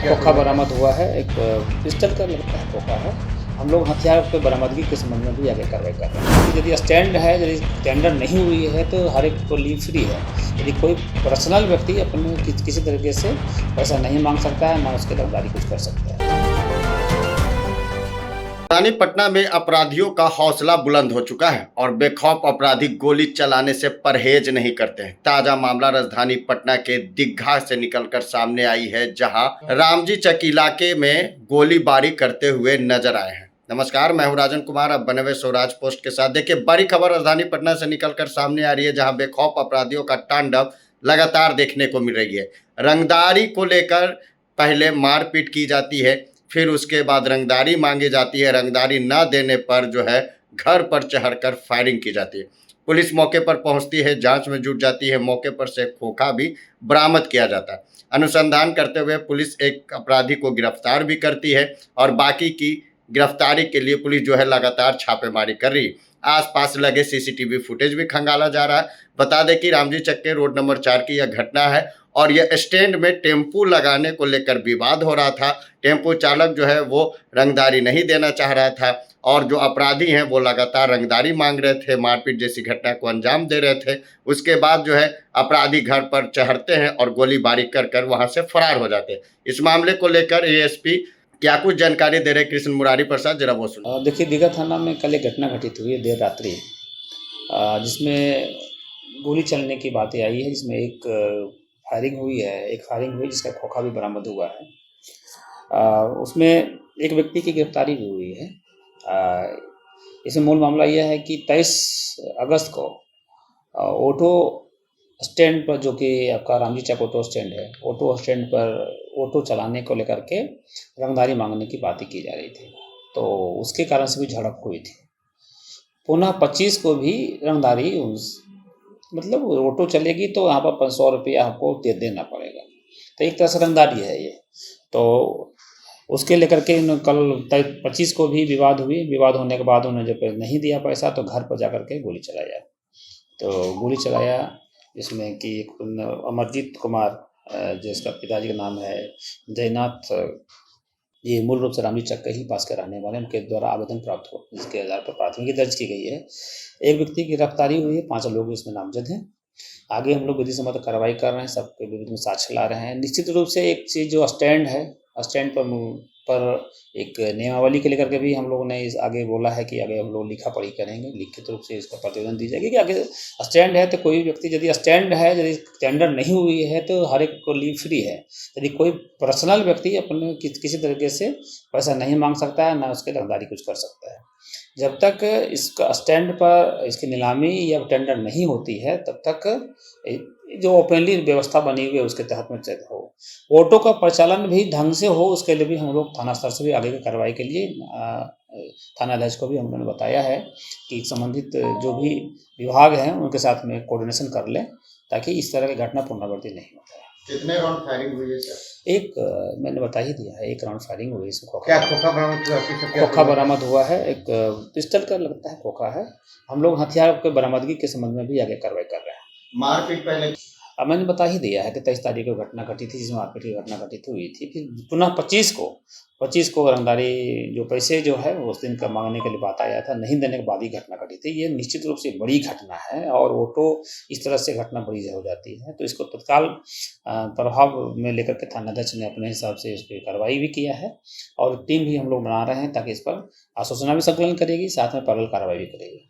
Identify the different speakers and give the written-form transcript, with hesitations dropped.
Speaker 1: खोखा बरामद हुआ है, एक पिस्टल का लगता है खोखा है। हम लोग हथियार पे बरामदगी के संबंध में भी आगे कार्रवाई कर रहे हैं। यदि स्टैंड है, यदि टेंडर नहीं हुई है तो हर एक को लीव फ्री है। यदि कोई पर्सनल व्यक्ति अपने किसी तरीके से पैसा नहीं मांग सकता है, ना उसके रंगदारी कुछ कर सकता है।
Speaker 2: राजधानी पटना में अपराधियों का हौसला बुलंद हो चुका है और बेखौफ अपराधी गोली चलाने से परहेज नहीं करते हैं। ताजा मामला राजधानी पटना के दीघा से निकलकर सामने आई है, जहां रामजी चक इलाके में गोलीबारी करते हुए नजर आए हैं। नमस्कार, मैं हूं राजन कुमार। अब बने हुए स्वराज पोस्ट के साथ देखिए बड़ी खबर राजधानी पटना से निकलकर सामने आ रही है, जहां बेखौफ अपराधियों का तांडव लगातार देखने को मिल रही है। रंगदारी को लेकर पहले मारपीट की जाती है, फिर उसके बाद रंगदारी मांगी जाती है। रंगदारी न देने पर जो है घर पर चढ़कर फायरिंग की जाती है। पुलिस मौके पर पहुंचती है, जांच में जुट जाती है। मौके पर से खोखा भी बरामद किया जाता है। अनुसंधान करते हुए पुलिस एक अपराधी को गिरफ्तार भी करती है और बाकी की गिरफ्तारी के लिए पुलिस जो है लगातार छापेमारी कर रही है। आसपास लगे सीसीटीवी फुटेज भी खंगाला जा रहा है। बता दें कि रामजी चक के रोड नंबर 4 की यह घटना है और यह स्टैंड में टेम्पू लगाने को लेकर विवाद हो रहा था। टेम्पू चालक जो है वो रंगदारी नहीं देना चाह रहा था और जो अपराधी हैं वो लगातार रंगदारी मांग रहे थे, मारपीट जैसी घटना को अंजाम दे रहे थे। उसके बाद जो है अपराधी घर पर चढ़ते हैं और गोलीबारी कर कर वहाँ से फरार हो जाते हैं। इस मामले को लेकर एएसपी क्या कुछ जानकारी दे रहे कृष्ण मुरारी प्रसाद, जरा वो सुनिए।
Speaker 1: देखिए, दीघा थाना में कल एक घटना घटित हुई है देर रात्रि, जिसमें गोली चलने की बातें आई है, जिसमें एक फायरिंग हुई जिसका खोखा भी बरामद हुआ है। उसमें एक व्यक्ति की गिरफ्तारी भी हुई है। इसमें मूल मामला यह है कि 23 अगस्त को ऑटो स्टैंड पर, जो कि आपका रामजी चक ऑटो स्टैंड है, ऑटो स्टैंड पर ऑटो चलाने को लेकर के रंगदारी मांगने की बातें की जा रही थी, तो उसके कारण से भी झड़प हुई थी। पुनः 25 को भी रंगदारी मतलब ऑटो चलेगी तो यहाँ पर 500 रुपया आपको देना पड़ेगा, तो एक तरह से रंगदारी है ये। तो उसके लेकर के कल 25 को भी विवाद होने के बाद उन्होंने जब नहीं दिया पैसा तो घर पर जा कर के गोली चलाया, जिसमें कि अमरजीत कुमार, जिसका पिताजी का नाम है जयनाथ, ये मूल रूप से रामजी चक के ही पास के रहने वाले, उनके द्वारा आवेदन प्राप्त हुआ, जिसके आधार पर प्राथमिकी दर्ज की गई है। एक व्यक्ति की गिरफ्तारी हुई है, 5 लोग इसमें नामजद हैं। आगे हम लोग विधि सम्मत कार्रवाई कर रहे हैं, सबके विरुद्ध में साक्ष्य ला रहे हैं। निश्चित रूप से एक चीज़ जो स्टैंड है, स्टैंड पर एक नियमावली के लेकर के भी हम लोगों ने इस आगे बोला है कि आगे हम लोग लिखा पढ़ी करेंगे, लिखित रूप से इसका प्रतिवेदन दी जाएगी कि आगे स्टैंड है तो कोई व्यक्ति, यदि स्टैंड है, यदि टेंडर नहीं हुई है तो हर एक को लीव फ्री है। यदि कोई पर्सनल व्यक्ति अपने किसी तरीके से पैसा नहीं मांग सकता है, ना उसके रंगदारी कुछ कर सकता है। जब तक इसका स्टैंड पर इसकी नीलामी या टेंडर नहीं होती है, तब तक जो ओपनली व्यवस्था बनी हुई है उसके तहत में हो। ऑटो का परिचालन भी ढंग से हो, उसके लिए भी हम लोग थाना स्तर से भी आगे की कार्रवाई के लिए थानाध्यक्ष को भी हम लोगों ने बताया है कि संबंधित जो भी विभाग हैं उनके साथ में कोऑर्डिनेशन कर लें, ताकि इस तरह की घटना पुनरावृत्ति नहीं होता है।
Speaker 2: कितने राउंड फायरिंग हुई है सर?
Speaker 1: एक मैंने बता ही दिया है, 1 राउंड फायरिंग हुई है। इसमें
Speaker 2: खोखा
Speaker 1: बरामद हुआ है, एक पिस्टल का लगता है खोखा है। हम लोग हथियार के बरामदगी के संबंध में भी आगे कार्रवाई कर रहे हैं।
Speaker 2: मारपीट पहले
Speaker 1: मैंने बता ही दिया है कि 23 तारीख को घटना घटी थी, जिसमें मारपीट की घटना घटित हुई थी। फिर पुनः 25 को रंगदारी जो पैसे जो है उस दिन का मांगने के लिए बात आया था, नहीं देने के बाद ही घटना घटी थी। ये निश्चित रूप से बड़ी घटना है और ऑटो इस तरह से घटना बड़ी हो जाती है, तो इसको तत्काल प्रभाव में लेकर के थानाध्यक्ष ने अपने हिसाब से इसकी कार्रवाई भी किया है और टीम भी हम लोग बना रहे हैं, ताकि इस पर आश्वासना भी संकलन करेगी, साथ में पैरेलल कार्रवाई भी करेगी।